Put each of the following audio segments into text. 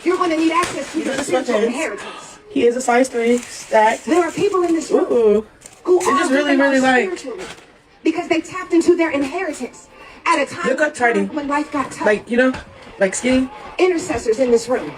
You're going to need access to your spiritual inheritance. He is a size 3 stacked. There are people in this room who are just really like because they tapped into their inheritance at a time when life got tough. Like, you know, like skinny. Intercessors in this room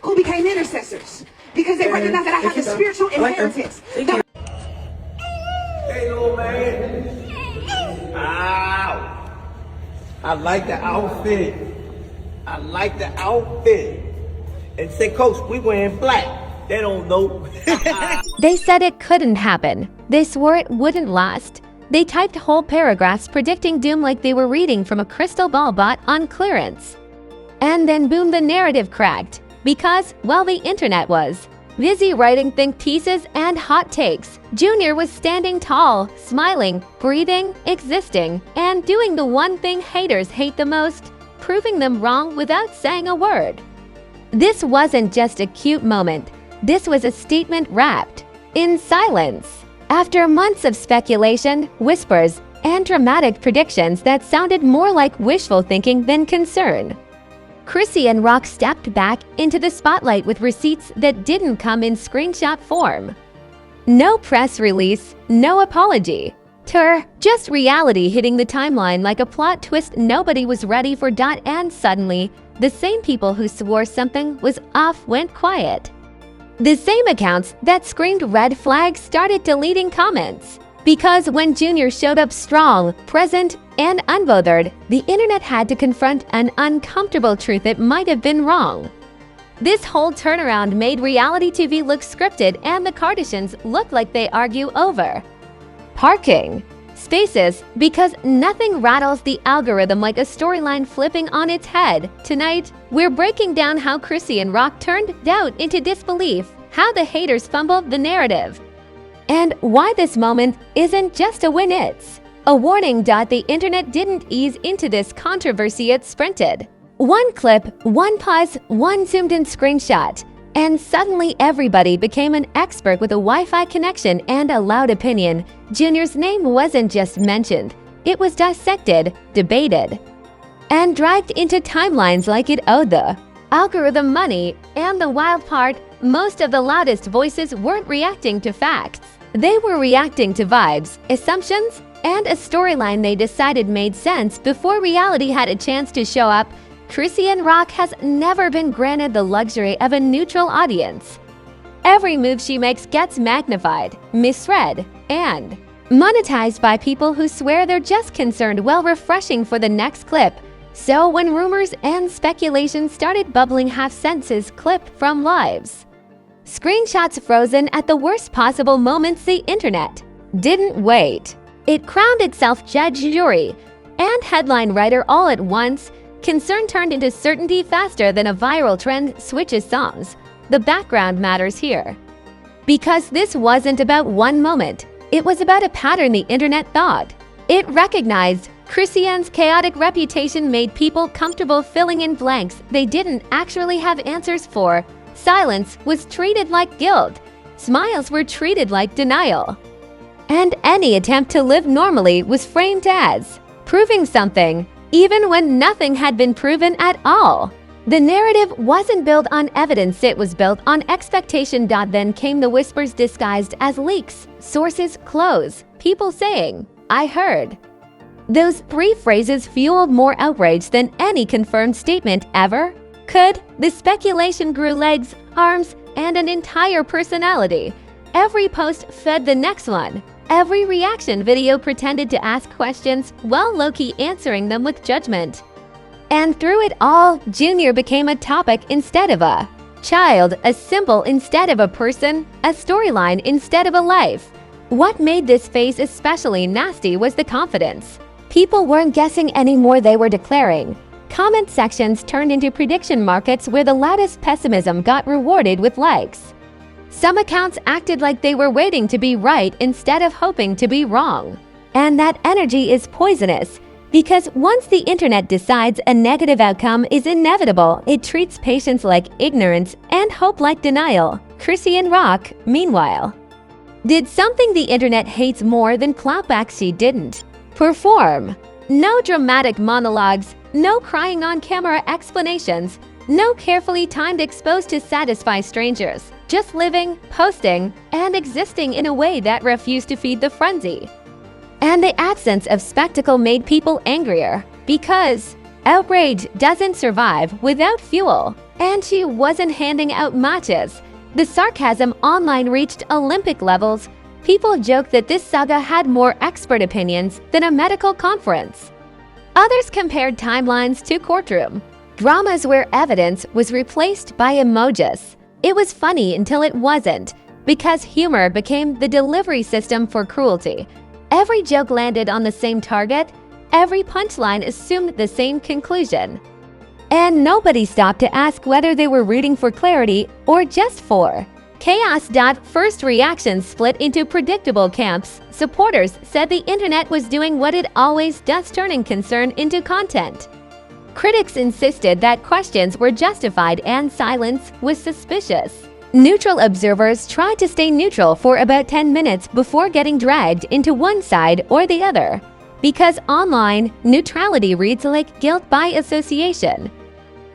who became intercessors because they recognized that I have a spiritual inheritance. Hey, little man. Ow. I like the outfit. And say, Coach, we wearing black. They don't know. They said it couldn't happen. They swore it wouldn't last. They typed whole paragraphs predicting doom like they were reading from a crystal ball bought on clearance. And then boom, the narrative cracked. Because, well, the internet was busy writing think pieces and hot takes. Junior was standing tall, smiling, breathing, existing, and doing the one thing haters hate the most, proving them wrong without saying a word. This wasn't just a cute moment. This was a statement wrapped in silence. After months of speculation, whispers, and dramatic predictions that sounded more like wishful thinking than concern, Chrisean Rock stepped back into the spotlight with receipts that didn't come in screenshot form. No press release, no apology. Just reality hitting the timeline like a plot twist nobody was ready for. And suddenly, the same people who swore something was off went quiet. The same accounts that screamed red flags started deleting comments. Because when Junior showed up strong, present, and unbothered, the internet had to confront an uncomfortable truth: it might have been wrong. This whole turnaround made reality TV look scripted, and the Kardashians looked like they argue over parking spaces, because nothing rattles the algorithm like a storyline flipping on its head. Tonight, we're breaking down how Chrisean Rock turned doubt into disbelief, how the haters fumbled the narrative, and why this moment isn't just a win, it's a warning. The internet didn't ease into this controversy, it sprinted. One clip, one pause, one zoomed-in screenshot, and suddenly everybody became an expert with a Wi-Fi connection and a loud opinion. Junior's name wasn't just mentioned, it was dissected, debated, and dragged into timelines like it owed the algorithm money. And the wild part, most of the loudest voices weren't reacting to facts. They were reacting to vibes, assumptions, and a storyline they decided made sense before reality had a chance to show up. Chrisean Rock has never been granted the luxury of a neutral audience. Every move she makes gets magnified, misread, and monetized by people who swear they're just concerned while refreshing for the next clip. So when rumors and speculation started bubbling, half sentences clipped from lives, screenshots frozen at the worst possible moments, the internet didn't wait. It crowned itself judge, jury, and headline writer all at once. Concern turned into certainty faster than a viral trend switches songs. The background matters here, because this wasn't about one moment. It was about a pattern the internet thought it recognized. Chrisean's chaotic reputation made people comfortable filling in blanks they didn't actually have answers for. Silence was treated like guilt. Smiles were treated like denial. And any attempt to live normally was framed as proving something, even when nothing had been proven at all. The narrative wasn't built on evidence, it was built on expectation. Then came the whispers disguised as leaks, sources close, people saying, "I heard." Those three phrases fueled more outrage than any confirmed statement ever could. The speculation grew legs, arms, and an entire personality. Every post fed the next one. Every reaction video pretended to ask questions while low-key answering them with judgment. And through it all, Junior became a topic instead of a child, a symbol instead of a person, a storyline instead of a life. What made this phase especially nasty was the confidence. People weren't guessing anymore, they were declaring. Comment sections turned into prediction markets where the loudest pessimism got rewarded with likes. Some accounts acted like they were waiting to be right instead of hoping to be wrong. And that energy is poisonous, because once the internet decides a negative outcome is inevitable, it treats patience like ignorance and hope like denial. Chrisean Rock, meanwhile, did something the internet hates more than clapbacks. She didn't perform. No dramatic monologues, no crying on camera explanations, No carefully timed expose to satisfy strangers, just living, posting, and existing in a way that refused to feed the frenzy. And the absence of spectacle made people angrier, because outrage doesn't survive without fuel. And she wasn't handing out matches. The sarcasm online reached Olympic levels. People joked that this saga had more expert opinions than a medical conference. Others compared timelines to courtroom dramas where evidence was replaced by emojis. It was funny until it wasn't, because humor became the delivery system for cruelty. Every joke landed on the same target. Every punchline assumed the same conclusion. And nobody stopped to ask whether they were rooting for clarity or just for chaos. First reactions split into predictable camps. Supporters said the internet was doing what it always does, turning concern into content. Critics insisted that questions were justified and silence was suspicious. Neutral observers tried to stay neutral for about 10 minutes before getting dragged into one side or the other. Because online, neutrality reads like guilt by association.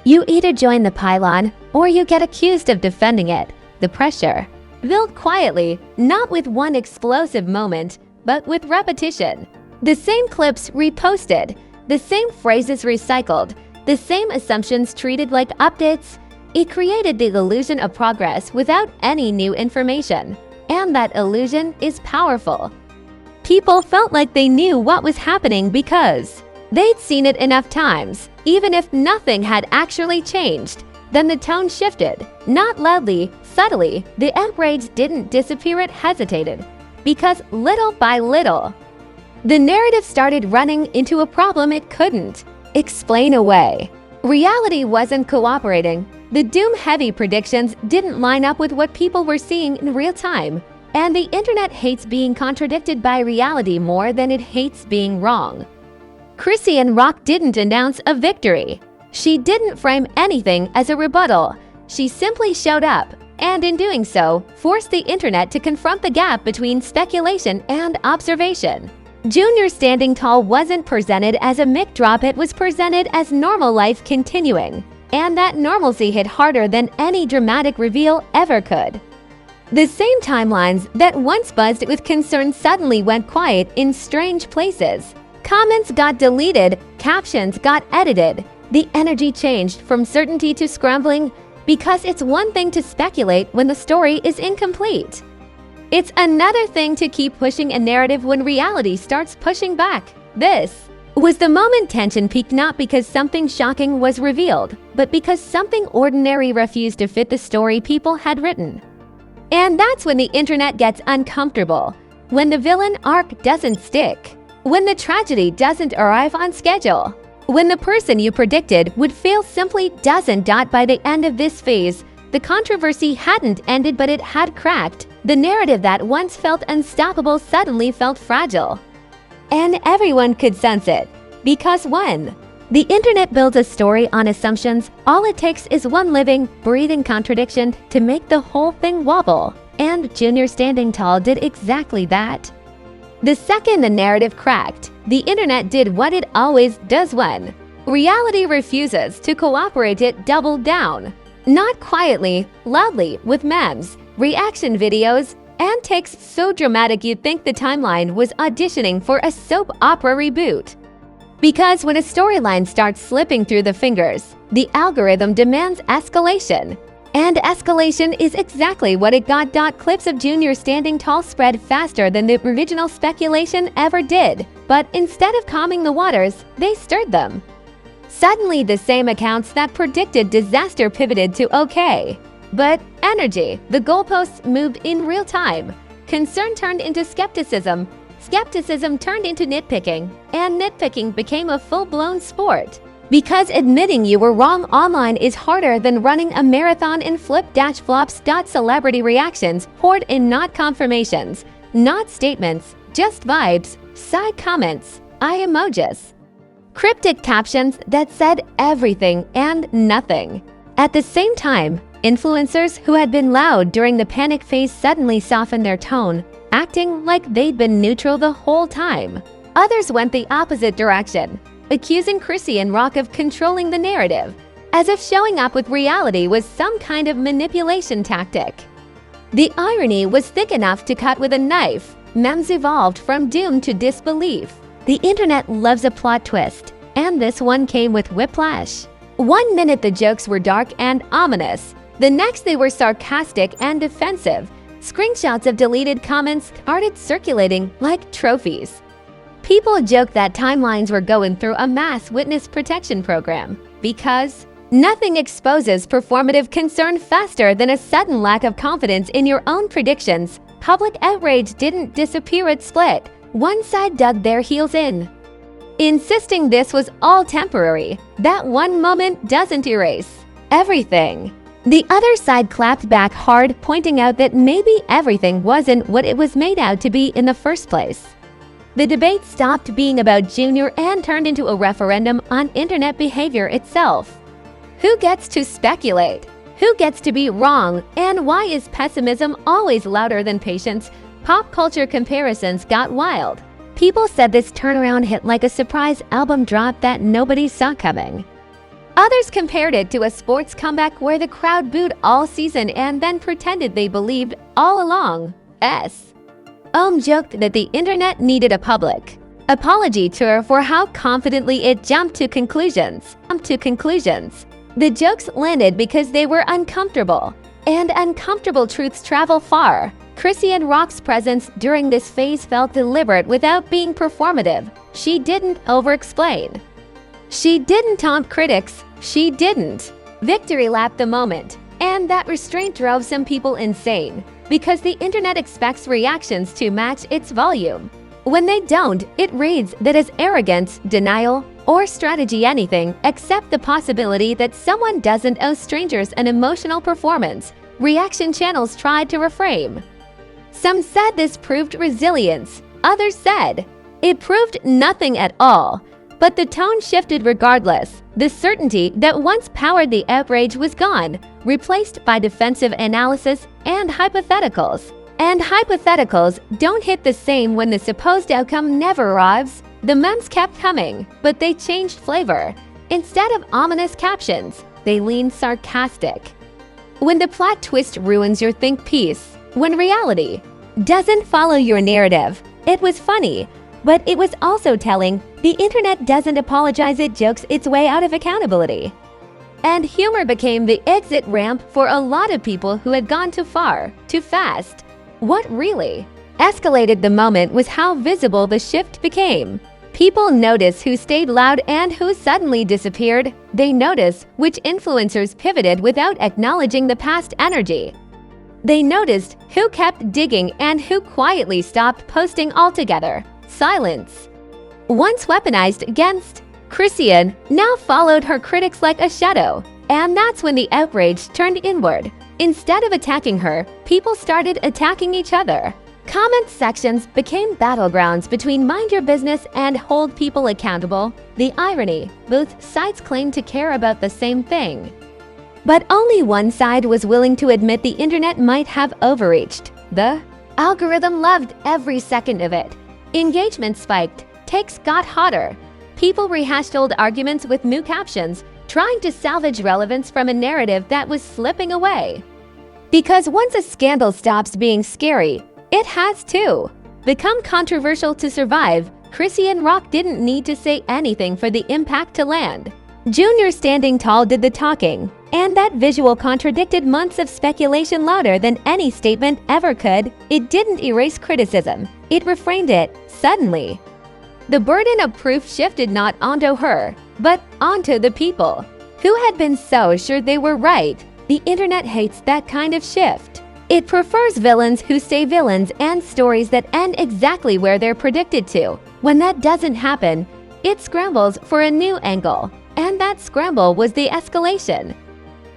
You either join the pylon or you get accused of defending it. The pressure built quietly, not with one explosive moment, but with repetition. The same clips reposted, the same phrases recycled, the same assumptions treated like updates. It created the illusion of progress without any new information. And that illusion is powerful. People felt like they knew what was happening because they'd seen it enough times. Even if nothing had actually changed, then the tone shifted. Not loudly, subtly, the outrage didn't disappear, it hesitated. Because little by little, the narrative started running into a problem it couldn't explain away. Reality wasn't cooperating. The doom-heavy predictions didn't line up with what people were seeing in real time. And the internet hates being contradicted by reality more than it hates being wrong. Chrisean Rock didn't announce a victory. She didn't frame anything as a rebuttal. She simply showed up, and in doing so, forced the internet to confront the gap between speculation and observation. Junior Standing Tall wasn't presented as a mic drop, it was presented as normal life continuing. And that normalcy hit harder than any dramatic reveal ever could. The same timelines that once buzzed with concern suddenly went quiet in strange places. Comments got deleted, captions got edited. The energy changed from certainty to scrambling, because it's one thing to speculate when the story is incomplete. It's another thing to keep pushing a narrative when reality starts pushing back. This was the moment tension peaked, not because something shocking was revealed, but because something ordinary refused to fit the story people had written. And that's when the internet gets uncomfortable. When the villain arc doesn't stick. When the tragedy doesn't arrive on schedule. When the person you predicted would fail simply doesn't. By the end of this phase, the controversy hadn't ended, but it had cracked. The narrative that once felt unstoppable suddenly felt fragile. And everyone could sense it. Because when the internet builds a story on assumptions, all it takes is one living, breathing contradiction to make the whole thing wobble. And Junior Standing Tall did exactly that. The second the narrative cracked, the internet did what it always does when reality refuses to cooperate. It doubled down. Not quietly, loudly, with memes, reaction videos, and takes so dramatic you'd think the timeline was auditioning for a soap opera reboot. Because when a storyline starts slipping through the fingers, the algorithm demands escalation. And escalation is exactly what it got. Clips of Junior Standing Tall spread faster than the original speculation ever did. But instead of calming the waters, they stirred them. Suddenly, the same accounts that predicted disaster pivoted to okay. But energy, the goalposts moved in real time. Concern turned into skepticism. Skepticism turned into nitpicking. And nitpicking became a full-blown sport. Because admitting you were wrong online is harder than running a marathon in flip-flops. Celebrity reactions poured in, not confirmations, not statements, just vibes, side comments, eye emojis. Cryptic captions that said everything and nothing. At the same time, influencers who had been loud during the panic phase suddenly softened their tone, acting like they'd been neutral the whole time. Others went the opposite direction, accusing Chrisean Rock of controlling the narrative. as if showing up with reality was some kind of manipulation tactic. The irony was thick enough to cut with a knife. Memes evolved from doom to disbelief. The internet loves a plot twist, and this one came with whiplash. One minute the jokes were dark and ominous. The next they were sarcastic and defensive. Screenshots of deleted comments started circulating like trophies. People joked that timelines were going through a mass witness protection program because nothing exposes performative concern faster than a sudden lack of confidence in your own predictions. Public outrage didn't disappear, it split. One side dug their heels in, insisting this was all temporary. That one moment doesn't erase everything. The other side clapped back hard, pointing out that maybe everything wasn't what it was made out to be in the first place. The debate stopped being about Junior and turned into a referendum on internet behavior itself. Who gets to speculate? Who gets to be wrong? And why is pessimism always louder than patience? Pop culture comparisons got wild. People said this turnaround hit like a surprise album drop that nobody saw coming. Others compared it to a sports comeback where the crowd booed all season and then pretended they believed all along. Joked that the internet needed a public apology tour for how confidently it jumped to conclusions. The jokes landed because they were uncomfortable, and uncomfortable truths travel far. Chrisean Rock's presence during this phase felt deliberate without being performative. She didn't over-explain. She didn't taunt critics. She didn't victory lap the moment. And that restraint drove some people insane, because the internet expects reactions to match its volume. When they don't, it reads that as arrogance, denial, or strategy, anything except the possibility that someone doesn't owe strangers an emotional performance. Reaction channels tried to reframe. Some said this proved resilience. Others said it proved nothing at all. But the tone shifted regardless. The certainty that once powered the outrage was gone, replaced by defensive analysis and hypotheticals. And hypotheticals don't hit the same when the supposed outcome never arrives. The memes kept coming, but they changed flavor. Instead of ominous captions, they leaned sarcastic. When the plot twist ruins your think piece, when reality doesn't follow your narrative, it was funny, but it was also telling. The internet doesn't apologize, it jokes its way out of accountability. And humor became the exit ramp for a lot of people who had gone too far, too fast. What really escalated the moment was how visible the shift became. People noticed who stayed loud and who suddenly disappeared. They noticed which influencers pivoted without acknowledging the past energy. They noticed who kept digging and who quietly stopped posting altogether. Silence, once weaponized against Chrisean, now followed her critics like a shadow. And that's when the outrage turned inward. Instead of attacking her, people started attacking each other. Comment sections became battlegrounds between mind your business and hold people accountable. The irony, both sides claimed to care about the same thing. But only one side was willing to admit the internet might have overreached. The algorithm loved every second of it. Engagement spiked, takes got hotter. People rehashed old arguments with new captions, trying to salvage relevance from a narrative that was slipping away. Because once a scandal stops being scary, it has to become controversial to survive. Chrisean Rock didn't need to say anything for the impact to land. Junior standing tall did the talking, and that visual contradicted months of speculation louder than any statement ever could. It didn't erase criticism, it reframed it. Suddenly, the burden of proof shifted not onto her, but onto the people who had been so sure they were right. The internet hates that kind of shift. It prefers villains who stay villains and stories that end exactly where they're predicted to. When that doesn't happen, it scrambles for a new angle. And that scramble was the escalation.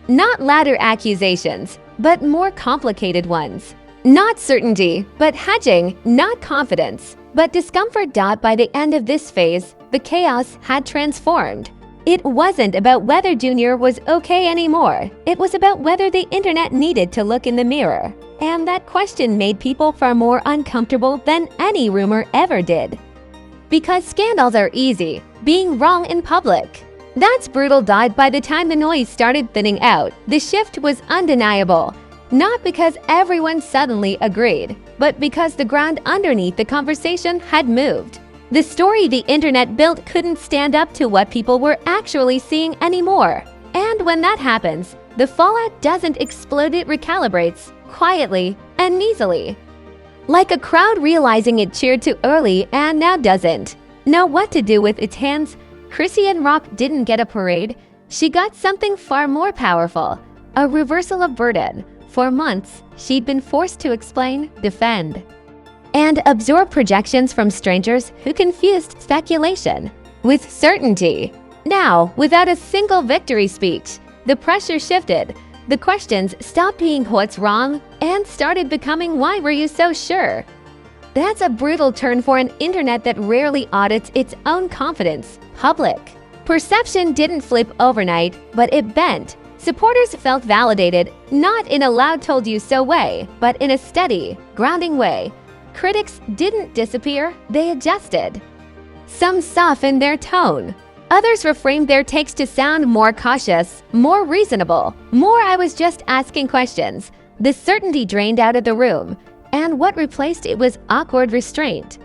Not louder accusations, but more complicated ones. Not certainty, but hedging, not confidence, but discomfort. By the end of this phase, the chaos had transformed. It wasn't about whether Junior was okay anymore. It was about whether the internet needed to look in the mirror. And that question made people far more uncomfortable than any rumor ever did. Because scandals are easy, being wrong in public That's brutal. By the time the noise started thinning out, the shift was undeniable. Not because everyone suddenly agreed, but because the ground underneath the conversation had moved. The story the internet built couldn't stand up to what people were actually seeing anymore. And when that happens, the fallout doesn't explode, it recalibrates, quietly and easily. Like a crowd realizing it cheered too early and now doesn't know what to do with its hands. Chrisean Rock didn't get a parade. She got something far more powerful, a reversal of burden. For months, she'd been forced to explain, defend, and absorb projections from strangers who confused speculation with certainty. Now, without a single victory speech, the pressure shifted. The questions stopped being "what's wrong?" and started becoming "why were you so sure?" That's a brutal turn for an internet that rarely audits its own confidence. Public perception didn't flip overnight, but it bent. Supporters felt validated, not in a loud told you so way, but in a steady, grounding way. Critics didn't disappear, they adjusted. Some softened their tone. Others reframed their takes to sound more cautious, more reasonable, more "I was just asking questions." The certainty drained out of the room, and what replaced it was awkward restraint.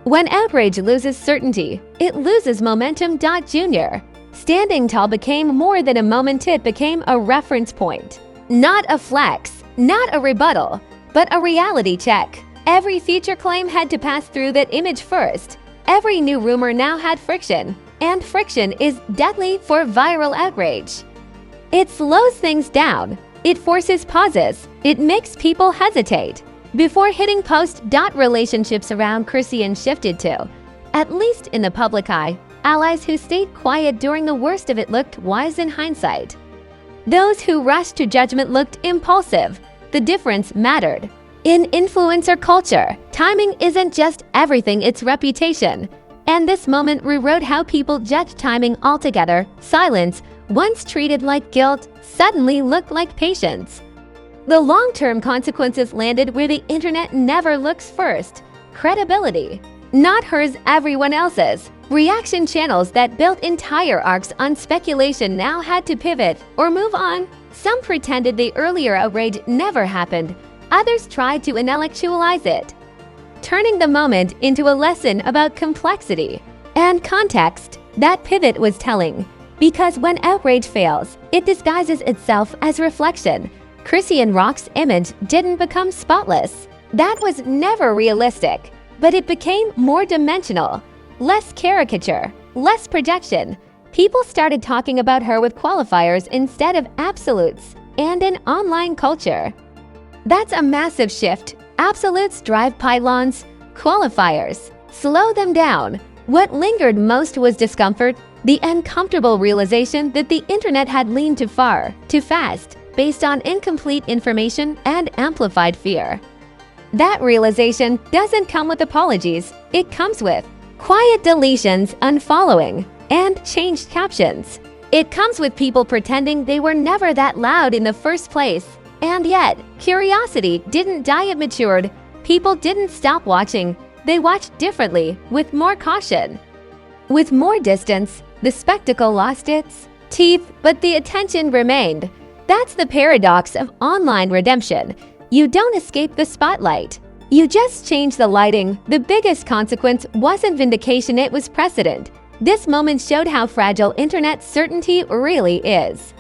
When outrage loses certainty, it loses momentum. Junior. Standing tall became more than a moment, it became a reference point. Not a flex, not a rebuttal, but a reality check. Every future claim had to pass through that image first. Every new rumor now had friction, and friction is deadly for viral outrage. It slows things down, it forces pauses, it makes people hesitate. Before hitting post. Relationships around Chrisean shifted to, at least in the public eye, allies who stayed quiet during the worst of it looked wise in hindsight. Those who rushed to judgment looked impulsive. The difference mattered. In influencer culture, timing isn't just everything, it's reputation. And this moment rewrote how people judge timing altogether. Silence, once treated like guilt, suddenly looked like patience. The long-term consequences landed where the internet never looks first. Credibility. Not hers, everyone else's. Reaction channels that built entire arcs on speculation now had to pivot or move on. Some pretended the earlier outrage never happened. Others tried to intellectualize it, turning the moment into a lesson about complexity and context. That pivot was telling, because when outrage fails, it disguises itself as reflection. Chrisean Rock's image didn't become spotless. That was never realistic, but it became more dimensional. Less caricature, less projection. People started talking about her with qualifiers instead of absolutes, and in online culture. That's a massive shift. Absolutes drive pylons, qualifiers slow them down. What lingered most was discomfort, the uncomfortable realization that the internet had leaned too far, too fast, based on incomplete information and amplified fear. That realization doesn't come with apologies, it comes with quiet deletions, unfollowing, and changed captions. It comes with people pretending they were never that loud in the first place. And yet, curiosity didn't die, it matured. People didn't stop watching, they watched differently, with more caution. With more distance, the spectacle lost its teeth, but the attention remained. That's the paradox of online redemption. You don't escape the spotlight. You just change the lighting. The biggest consequence wasn't vindication, it was precedent. This moment showed how fragile internet certainty really is.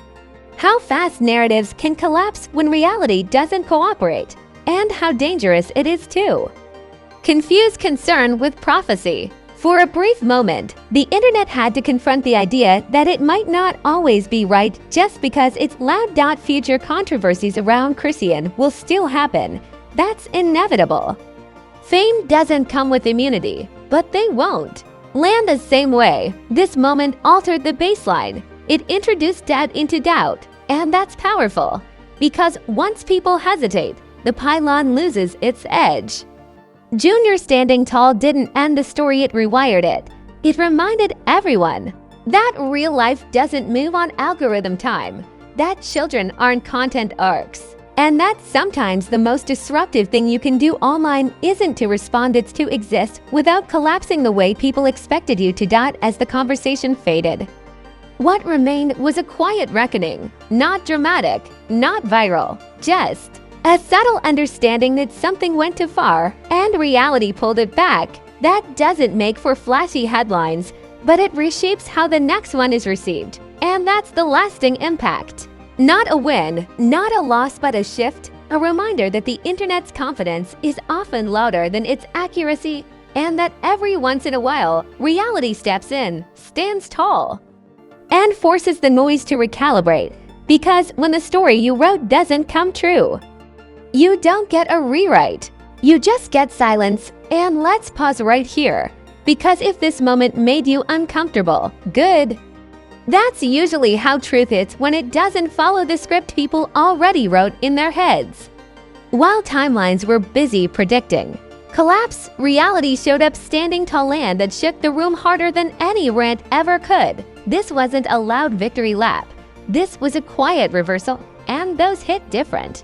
How fast narratives can collapse when reality doesn't cooperate, and how dangerous it is too. Confuse concern with prophecy. For a brief moment, the internet had to confront the idea that it might not always be right just because it's loud. Future controversies around Chrisean will still happen. That's inevitable. Fame doesn't come with immunity, but they won't land the same way. This moment altered the baseline. It introduced doubt into doubt, and that's powerful, because once people hesitate, the pylon loses its edge. Junior standing tall didn't end the story, it rewired it. It reminded everyone that real life doesn't move on algorithm time, that children aren't content arcs, and that sometimes the most disruptive thing you can do online isn't to respond, it's to exist without collapsing the way people expected you to. As the conversation faded, What remained was a quiet reckoning, not dramatic, not viral, just a subtle understanding that something went too far and reality pulled it back. That doesn't make for flashy headlines, but it reshapes how the next one is received, and that's the lasting impact. Not a win, not a loss, but a shift, a reminder that the internet's confidence is often louder than its accuracy, and that every once in a while, reality steps in, stands tall, and forces the noise to recalibrate. Because when the story you wrote doesn't come true, you don't get a rewrite. You just get silence. And let's pause right here. Because if this moment made you uncomfortable, good. That's usually how truth hits when it doesn't follow the script people already wrote in their heads. While timelines were busy predicting collapse, reality showed up standing tall, land that shook the room harder than any rant ever could. This wasn't a loud victory lap. This was a quiet reversal, and those hit different.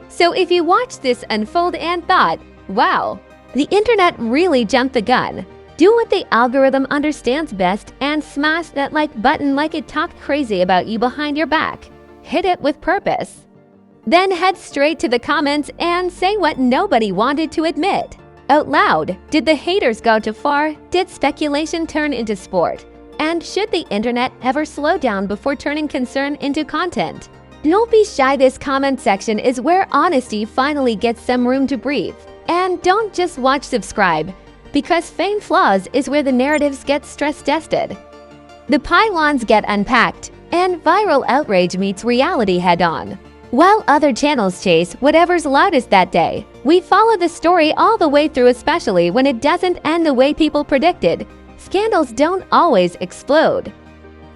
So if you watched this unfold and thought, wow, the internet really jumped the gun, do what the algorithm understands best and smash that like button like it talked crazy about you behind your back. Hit it with purpose. Then head straight to the comments and say what nobody wanted to admit. Out loud, did the haters go too far? Did speculation turn into sport? And should the internet ever slow down before turning concern into content? Don't be shy, this comment section is where honesty finally gets some room to breathe. And don't just watch, subscribe, because fame flaws is where the narratives get stress-tested. The pylons get unpacked, and viral outrage meets reality head-on. While other channels chase whatever's loudest that day, we follow the story all the way through, especially when it doesn't end the way people predicted. Scandals don't always explode.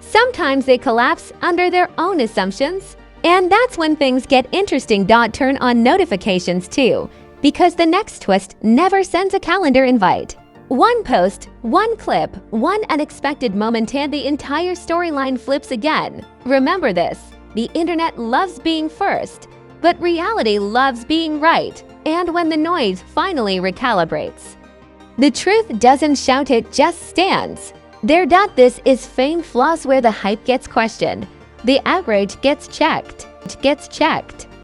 Sometimes they collapse under their own assumptions. And that's when things get interesting. Turn on notifications too, because the next twist never sends a calendar invite. One post, one clip, one unexpected moment, and the entire storyline flips again. Remember this, the internet loves being first, but reality loves being right. And when the noise finally recalibrates, the truth doesn't shout, it just stands. This is fame flaws, where the hype gets questioned, the outrage gets checked.